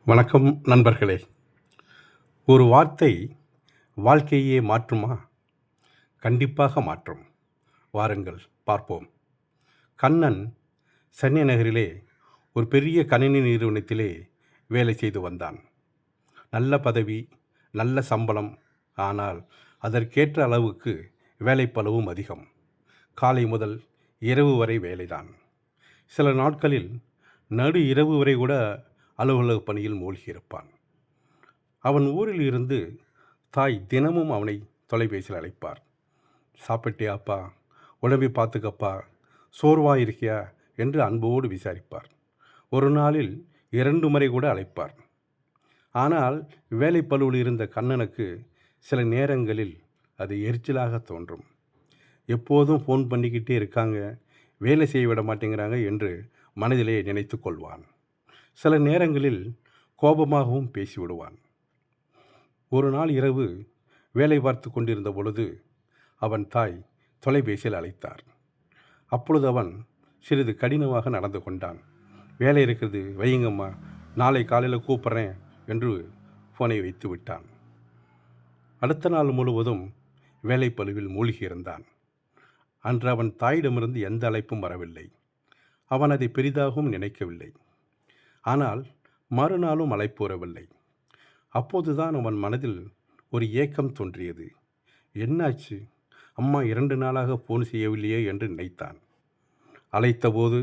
வணக்கம் நண்பர்களே. ஒரு வார்த்தை வாழ்க்கையே மாற்றுமா? கண்டிப்பாக மாற்றும். வாருங்கள் பார்ப்போம். கண்ணன் சென்னை நகரிலே ஒரு பெரிய கணினி நிறுவனத்திலே வேலை செய்து வந்தான். நல்ல பதவி, நல்ல சம்பளம். ஆனால் அதற்கேற்ற அளவுக்கு வேலைப்பளுவும் அதிகம். காலை முதல் இரவு வரை வேலைதான். சில நாட்களில் நடு இரவு வரை கூட அலுவலக பணியில் மூழ்கியிருப்பான். அவன் ஊரில் இருந்து தாய் தினமும் அவனை தொலைபேசியில் அழைப்பார். சாப்பிட்டியாப்பா, உடம்பை பார்த்துக்கப்பா, சோர்வா இருக்கியா என்று அன்போடு விசாரிப்பார். ஒரு நாளில் 2 முறை கூட அழைப்பார். ஆனால் வேலைப்பளுவில் இருந்த கண்ணனுக்கு சில நேரங்களில் அது எரிச்சலாக தோன்றும். எப்போதும் ஃபோன் பண்ணிக்கிட்டே இருக்காங்க, வேலை செய்ய விட மாட்டேங்கிறாங்க என்று மனதிலே நினைத்து கொள்வான். சில நேரங்களில் கோபமாகவும் பேசிவிடுவான். ஒரு நாள் இரவு வேலை பார்த்து கொண்டிருந்த பொழுது அவன் தாய் தொலைபேசியில் அழைத்தார். அப்பொழுது அவன் சிறிது கடினமாக நடந்து கொண்டான். வேலை இருக்கிறது, வையுங்கம்மா, நாளை காலையில் கூப்பிட்றேன் என்று ஃபோனை வைத்து விட்டான். அடுத்த நாள் முழுவதும் வேலைப்பளுவில் மூழ்கியிருந்தான். அன்று அவன் தாயிடமிருந்து எந்த அழைப்பும் வரவில்லை. அவன் அதை பெரிதாகவும் நினைக்கவில்லை. ஆனால் மறுநாளும் அழைப்பு வரவில்லை. அப்போதுதான் அவன் மனதில் ஒரு ஏக்கம் தோன்றியது. என்னாச்சு, அம்மா 2 நாளாக ஃபோன் செய்யவில்லையே என்று நினைத்தான். அழைத்தபோது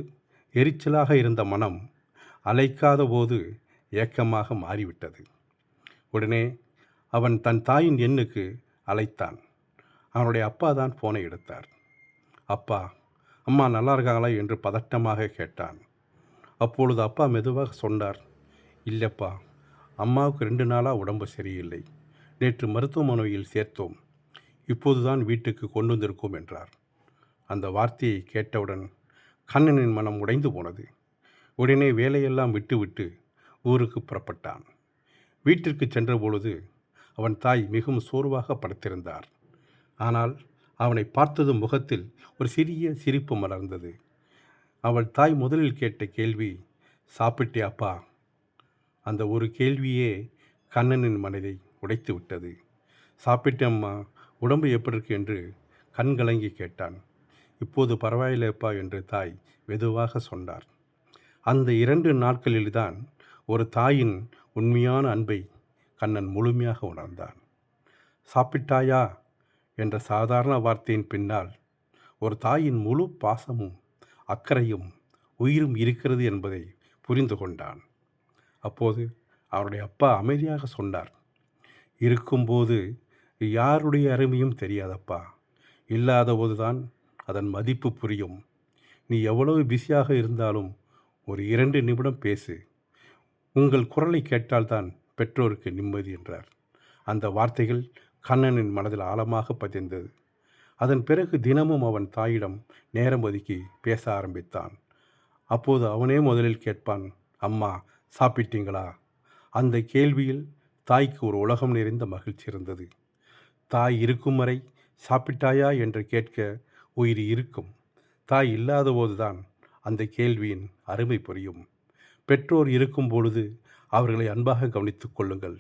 எரிச்சலாக இருந்த மனம் அழைக்காத போது ஏக்கமாக மாறிவிட்டது. உடனே அவன் தன் தாயின் எண்ணுக்கு அழைத்தான். அவனுடைய அப்பா தான் ஃபோனை எடுத்தார். அப்பா, அம்மா நல்லா இருக்காங்களா என்று பதட்டமாக கேட்டான். அப்பொழுது அப்பா மெதுவாக சொன்னார், இல்லைப்பா, அம்மாவுக்கு 2 நாளாக உடம்பு சரியில்லை. நேற்று மருத்துவமனையில் சேர்த்தோம். இப்போது தான் வீட்டுக்கு கொண்டு வந்திருக்கோம் என்றார். அந்த வார்த்தையை கேட்டவுடன் கண்ணனின் மனம் உடைந்து போனது. உடனே வேலையெல்லாம் விட்டுவிட்டு ஊருக்கு புறப்பட்டான். வீட்டிற்கு சென்ற பொழுது அவன் தாய் மிகவும் சோர்வாக படுத்திருந்தார். ஆனால் அவனை பார்த்ததும் முகத்தில் ஒரு சிறிய சிரிப்பு மலர்ந்தது. அவள் தாய் முதலில் கேட்ட கேள்வி, சாப்பிட்டியாப்பா? அந்த ஒரு கேள்வியே கண்ணனின் மனதை உடைத்து விட்டது. சாப்பிட்டேம்மா, உடம்பு எப்படி இருக்கு என்று கண்கலங்கி கேட்டான். இப்போது பரவாயில்லைப்பா என்று தாய் மெதுவாக சொன்னார். அந்த 2 நாட்களில்தான் ஒரு தாயின் உண்மையான அன்பை கண்ணன் முழுமையாக உணர்ந்தான். சாப்பிட்டாயா என்ற சாதாரண வார்த்தையின் பின்னால் ஒரு தாயின் முழு பாசமும் அக்கறையும் உயிரும் இருக்கிறது என்பதை புரிந்து கொண்டான். அப்போது அவருடைய அப்பா அமைதியாக சொன்னார், இருக்கும்போது யாருடைய அருமையும் தெரியாதப்பா, இல்லாத போதுதான் அதன் மதிப்பு புரியும். நீ எவ்வளவு பிஸியாக இருந்தாலும் ஒரு 2 நிமிடம் பேசு. உங்கள் குரலை கேட்டால்தான் பெற்றோருக்கு நிம்மதி என்றார். அந்த வார்த்தைகள் கண்ணனின் மனதில் ஆழமாக பதிந்தது. அதன் பிறகு தினமும் அவன் தாயிடம் நேரம் ஒதுக்கி பேச ஆரம்பித்தான். அப்போது அவனே முதலில் கேட்பான், அம்மா சாப்பிட்டீங்களா? அந்த கேள்வியில் தாய்க்கு ஒரு உலகம் நிறைந்த மகிழ்ச்சி இருந்தது. தாய் இருக்கும் வரை சாப்பிட்டாயா என்று கேட்க உயிர் இருக்கும். தாய் இல்லாத போதுதான் அந்த கேள்வியின் அருமை புரியும். பெற்றோர் இருக்கும் பொழுது அவர்களை அன்பாக கவனித்துக் கொள்ளுங்கள்.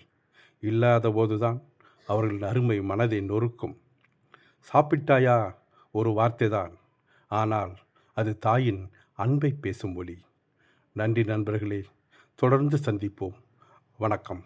இல்லாத போதுதான் அவர்களின் அருமை மனதை நொறுக்கும். சாப்பிட்டாயா ஒரு வார்த்தைதான், ஆனால் அது தாயின் அன்பை பேசும் மொழி. நன்றி நண்பர்களே, தொடர்ந்து சந்திப்போம். வணக்கம்.